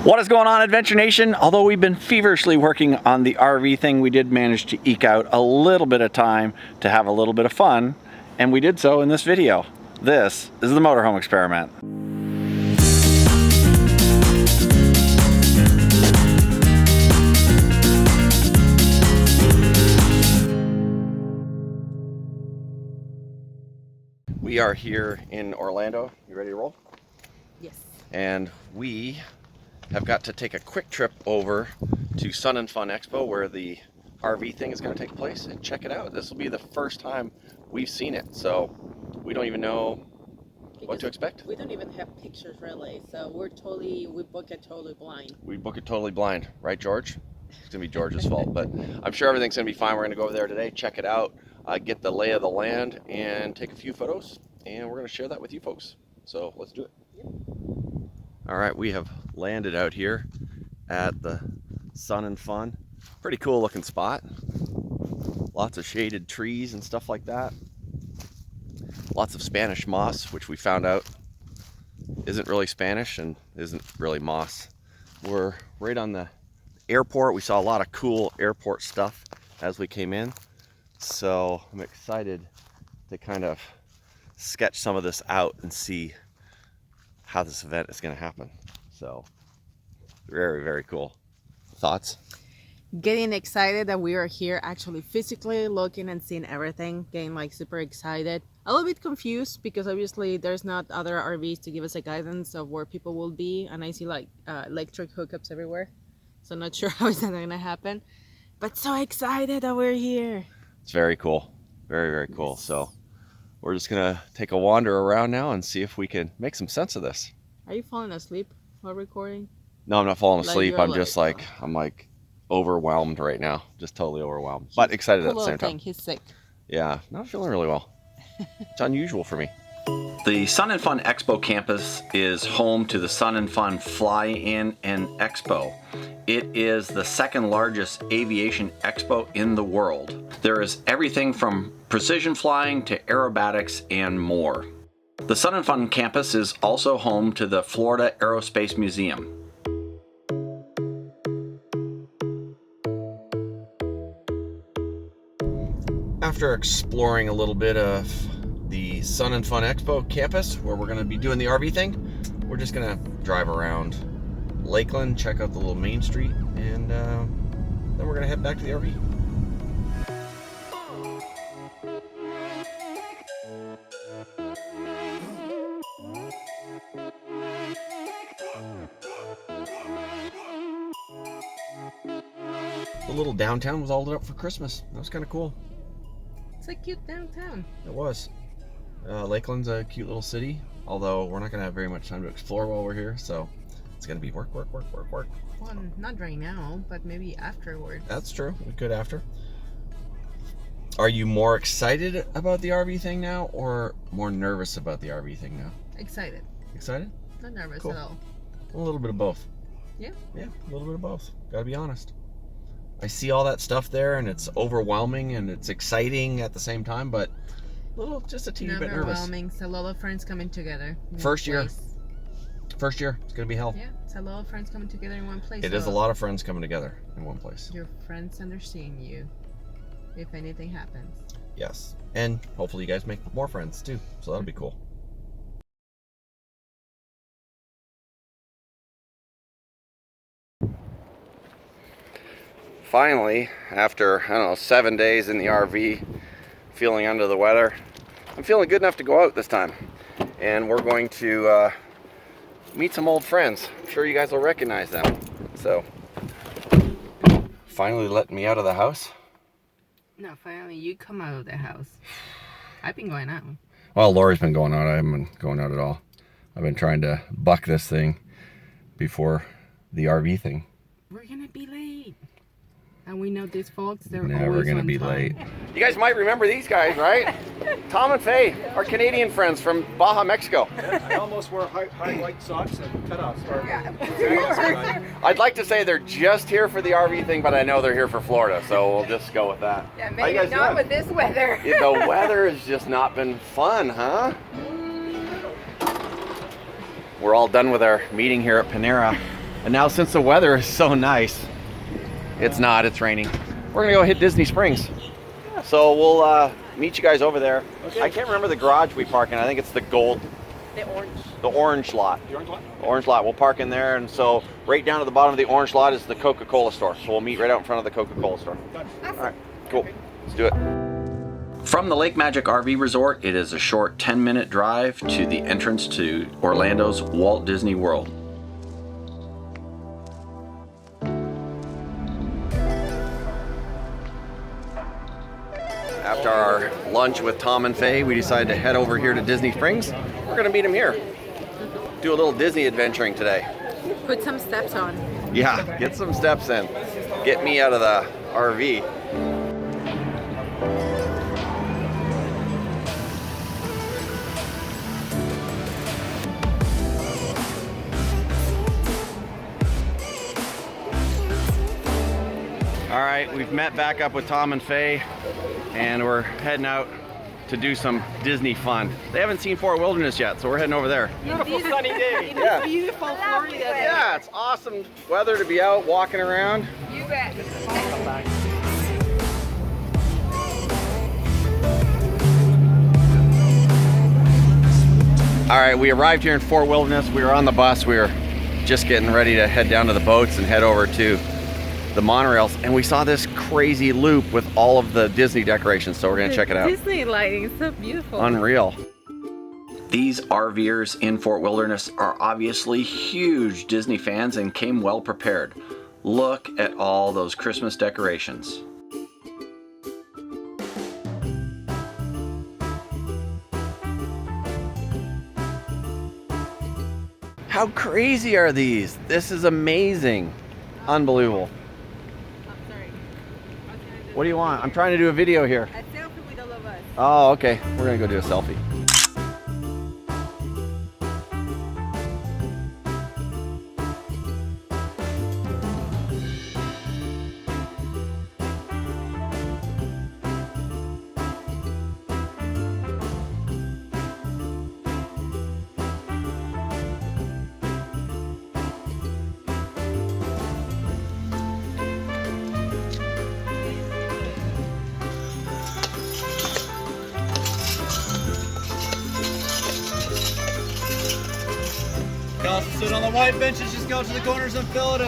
What is going on, Adventure Nation? Although we've been feverishly working on the RV thing, we did manage to eke out a little bit of time to have a little bit of fun, and we did so in this video. This is the motorhome experiment. We are here in Orlando. You ready to roll? Yes. And we have got to take a quick trip over to Sun and Fun Expo where the RV thing is going to take place, and check it out. This will be the first time we've seen it, so we don't even know what to expect. We don't even have pictures really, so we book it totally blind. We book it totally blind, right, George? It's gonna be George's fault, but I'm sure everything's gonna be fine. We're gonna go over there today, check it out, get the lay of the land, and take a few photos, and we're gonna share that with you folks. So let's do it. Yep. All right, we have landed out here at the Sun and Fun. Pretty cool looking spot. Lots of shaded trees and stuff like that. Lots of Spanish moss, which we found out isn't really Spanish and isn't really moss. We're right on the airport. We saw a lot of cool airport stuff as we came in. So I'm excited to kind of sketch some of this out and see how this event is going to happen. So very, very cool. Thoughts? Getting excited that we are here, actually physically looking and seeing everything, getting like super excited. A little bit confused because obviously there's not other RVs to give us a guidance of where people will be, and I see like electric hookups everywhere, so I'm not sure how is that gonna happen, but so excited that we're here. It's very cool. Very, very cool. Yes. So we're just gonna take a wander around now and see if we can make some sense of this. Are you falling asleep while recording? No, I'm not falling asleep. I'm just like I'm like overwhelmed right now. Just totally overwhelmed, but excited at the same time. He's sick. Yeah, not feeling really well. It's unusual for me. The Sun and Fun Expo campus is home to the Sun and Fun Fly-In and Expo. It is the second largest aviation expo in the world. There is everything from precision flying to aerobatics and more. The Sun and Fun campus is also home to the Florida Aerospace Museum. After exploring a little bit of the Sun and Fun Expo campus, where we're going to be doing the RV thing, we're just going to drive around Lakeland, check out the little main street, and then we're going to head back to the RV. The little downtown was all lit up for Christmas. That was kind of cool. It's a cute downtown. It was. Lakeland's a cute little city, although we're not going to have very much time to explore while we're here, so it's going to be work. Well, not right now, but maybe afterwards. That's true. We could after. Are you more excited about the RV thing now, or more nervous about the RV thing now? Excited. Excited? Not nervous Cool. at all. A little bit of both. Yeah? Yeah, a little bit of both. Gotta be honest. I see all that stuff there, and it's overwhelming, and it's exciting at the same time, but just a teeny bit nervous. Overwhelming. It's a lot of friends coming together. First year. First year. It's gonna be hell. Yeah, it's a lot of friends coming together in one place. It is a lot of friends coming together in one place. Your friends understand you if anything happens. Yes, and hopefully you guys make more friends too, so that'll be cool. Finally, after, 7 days in the RV, feeling under the weather, I'm feeling good enough to go out this time. And we're going to meet some old friends. I'm sure you guys will recognize them. So, finally letting me out of the house. No, finally you come out of the house. I've been going out. Well, Lori's been going out. I haven't been going out at all. I've been trying to buck this thing before the RV thing. We're gonna be late. And we know these folks, they're never always gonna be time. late. You guys might remember these guys, right? Tom and Fay, our Canadian friends from Baja, Mexico. I almost wore high white socks and cutoffs. I'd like to say they're just here for the RV thing, but I know they're here for Florida, so we'll just go with that. Yeah, maybe not with this weather. The weather has just not been fun, huh? We're all done with our meeting here at Panera. And now since the weather is so nice, it's not, it's raining. We're gonna go hit Disney Springs. So we'll meet you guys over there. Okay. I can't remember the garage we park in. I think it's the gold. The orange. The orange lot. The orange lot? The orange lot. We'll park in there, and so right down at the bottom of the orange lot is the Coca-Cola store. So we'll meet right out in front of the Coca-Cola store. Done. All right, cool. Let's do it. From the Lake Magic RV Resort, it is a short 10-minute drive to the entrance to Orlando's Walt Disney World. After our lunch with Tom and Fay, we decided to head over here to Disney Springs. We're gonna meet them here. Do a little Disney adventuring today. Put some steps on. Yeah, get some steps in. Get me out of the RV. All right, we've met back up with Tom and Fay, and we're heading out to do some Disney fun. They haven't seen Fort Wilderness yet, so we're heading over there. Beautiful sunny day. Yeah. Beautiful Florida. Yeah, it's awesome weather to be out walking around. You bet. All right, we arrived here in Fort Wilderness. We were on the bus. We were just getting ready to head down to the boats and head over to the monorails, and we saw this crazy loop with all of the Disney decorations, so we're gonna check it out. Disney lighting, it's so beautiful. Unreal. These RVers in Fort Wilderness are obviously huge Disney fans and came well prepared. Look at all those Christmas decorations. How crazy are these? This is amazing. Unbelievable. I'm sorry. What do you want? I'm trying to do a video here. A selfie with all of us. Oh, okay. We're gonna go do a selfie. You can also sit on the white benches, just go to the corners and fill it in.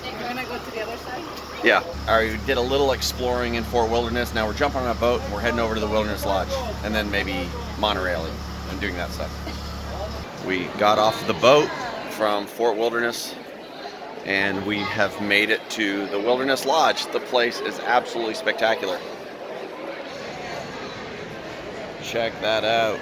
You're gonna go to the other side? Yeah, I did a little exploring in Fort Wilderness. Now we're jumping on a boat and we're heading over to the Wilderness Lodge and then maybe monorailing and doing that stuff. We got off the boat from Fort Wilderness and we have made it to the Wilderness Lodge. The place is absolutely spectacular. Check that out.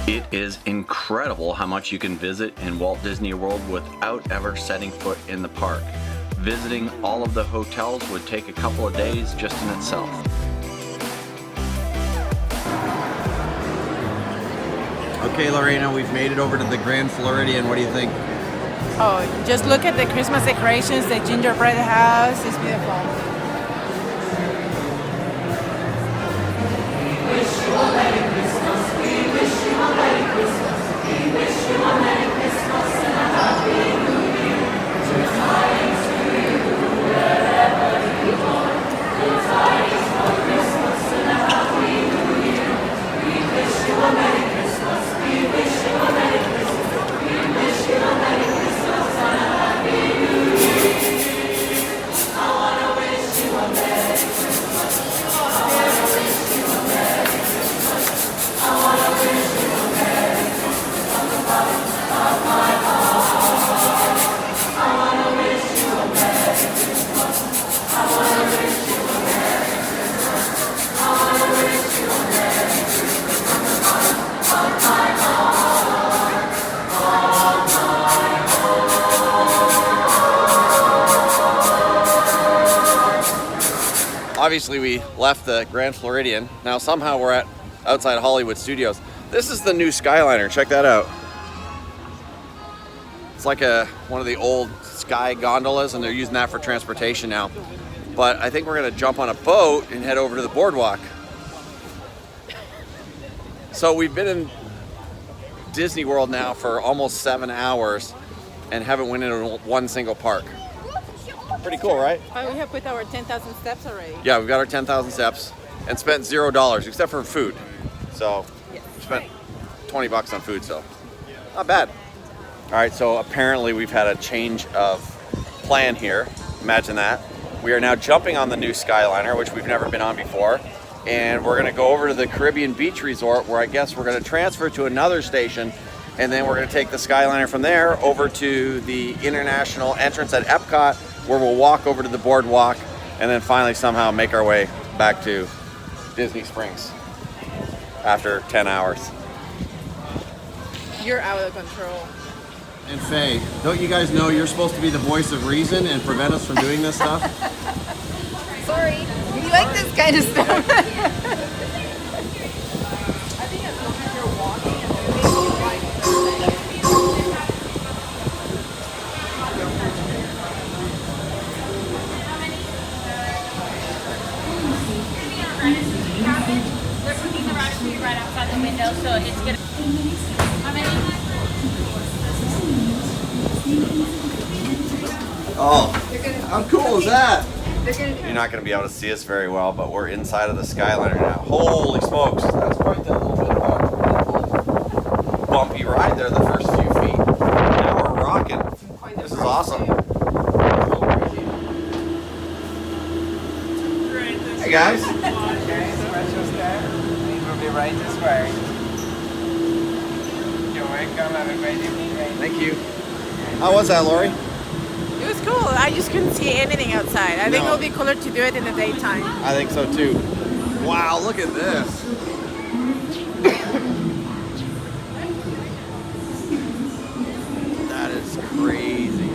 It is incredible how much you can visit in Walt Disney World without ever setting foot in the park. Visiting all of the hotels would take a couple of days just in itself. Okay, Lorena, we've made it over to the Grand Floridian. What do you think? Oh, just look at the Christmas decorations, the gingerbread house, it's beautiful. Obviously we left the Grand Floridian. Now somehow we're outside Hollywood Studios. This is the new Skyliner, check that out. It's like one of the old sky gondolas, and they're using that for transportation now. But I think we're gonna jump on a boat and head over to the boardwalk. So we've been in Disney World now for almost 7 hours and haven't went into one single park. Pretty cool, right? But we have put our 10,000 steps already. Yeah, we've got our 10,000 steps and spent $0 except for food. So spent 20 bucks on food, so not bad. All right, so apparently we've had a change of plan here. Imagine that. We are now jumping on the new Skyliner, which we've never been on before. And we're gonna go over to the Caribbean Beach Resort, where I guess we're gonna transfer to another station, and then we're gonna take the Skyliner from there over to the international entrance at Epcot, where we'll walk over to the boardwalk, and then finally somehow make our way back to Disney Springs after 10 hours. You're out of control. And Faye, don't you guys know you're supposed to be the voice of reason and prevent us from doing this stuff? Sorry. You like this kind of stuff? I think as long as you're walking and moving, you like They're cooking the ratatouille right outside the window, so it's gonna. How many? Oh, how cool is that? You're not going to be able to see us very well, but we're inside of the Skyliner now. Holy smokes, that's quite a little bit of a bumpy ride there the first few feet. Now we're rocking. This is awesome. Hey guys. We'll be right this way. You're welcome. Have a great evening. Thank you. How was that, Lori? It was cool. I just couldn't see anything outside. I think it'll be cooler to do it in the daytime. I think so too. Wow, look at this. That is crazy.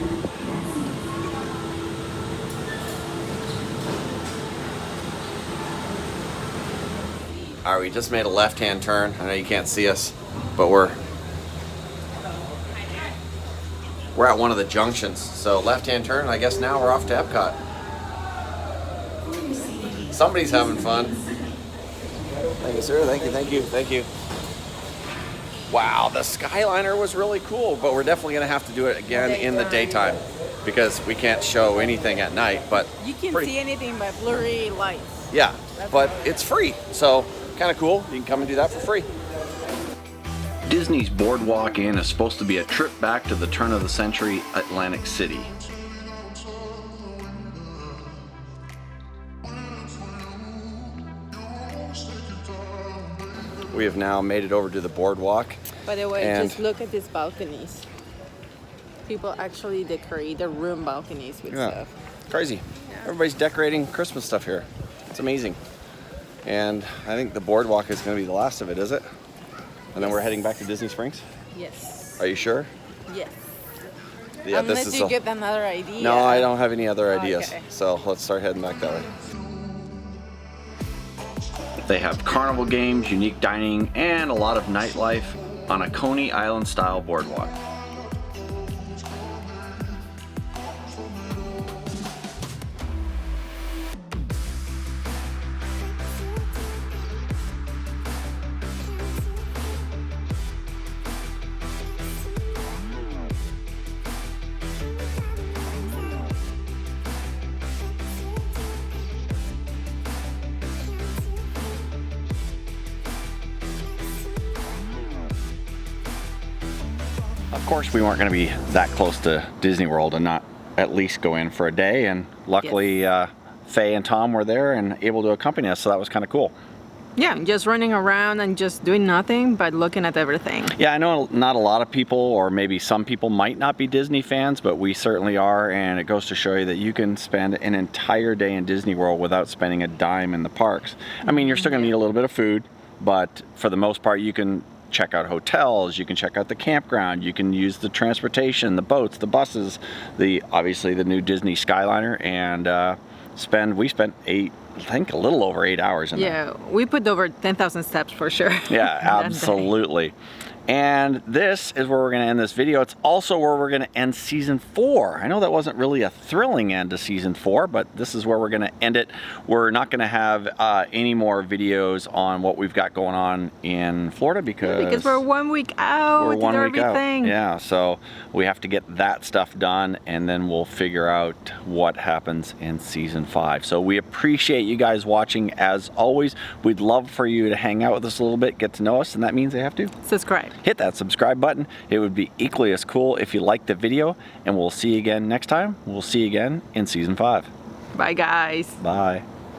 All right, we just made a left-hand turn. I know you can't see us, but we're at one of the junctions. So left-hand turn, I guess now we're off to Epcot. Somebody's having fun. Thank you, sir. Thank you, thank you, thank you. Wow, the Skyliner was really cool, but we're definitely gonna have to do it again in the daytime because we can't show anything at night, but You can see anything but blurry lights. yeah, but it's free, so kind of cool. You can come and do that for free. Disney's Boardwalk Inn is supposed to be a trip back to the turn of the century Atlantic City. We have now made it over to the boardwalk. By the way, And- just look at these balconies. People actually decorate their room balconies with Yeah. stuff. Crazy. Everybody's decorating Christmas stuff here. It's amazing. And I think the boardwalk is going to be the last of it, is it? And then we're heading back to Disney Springs? Yes. Are you sure? Yes. Yeah, Unless you get another idea. No, I don't have any other ideas. Okay. So let's start heading back that way. They have carnival games, unique dining, and a lot of nightlife on a Coney Island style boardwalk. Of course, we weren't going to be that close to Disney World and not at least go in for a day, and luckily Faye and Tom were there and able to accompany us, so that was kind of cool. Yeah, just running around and just doing nothing but looking at everything. Yeah, I know not a lot of people, or maybe some people might not be Disney fans, but we certainly are, and it goes to show you that you can spend an entire day in Disney World without spending a dime in the parks. I mean, you're still going to need a little bit of food, but for the most part, you can check out hotels, you can check out the campground, you can use the transportation, the boats, the buses, obviously the new Disney Skyliner, and we spent I think a little over 8 hours in there. Yeah, we put over 10,000 steps for sure. Yeah, absolutely. And this is where we're going to end this video. It's also where we're going to end season 4. I know that wasn't really a thrilling end to season 4, but this is where we're going to end it. We're not going to have any more videos on what we've got going on in Florida because we're 1 week out. we're 1 week out. Everything. Yeah, so we have to get that stuff done, and then we'll figure out what happens in season 5. So we appreciate you guys watching as always. We'd love for you to hang out with us a little bit, get to know us, and that means they have to Subscribe. hit that subscribe button. It would be equally as cool if you liked the video, and we'll see you again next time. We'll see you again in season 5. Bye, guys. Bye.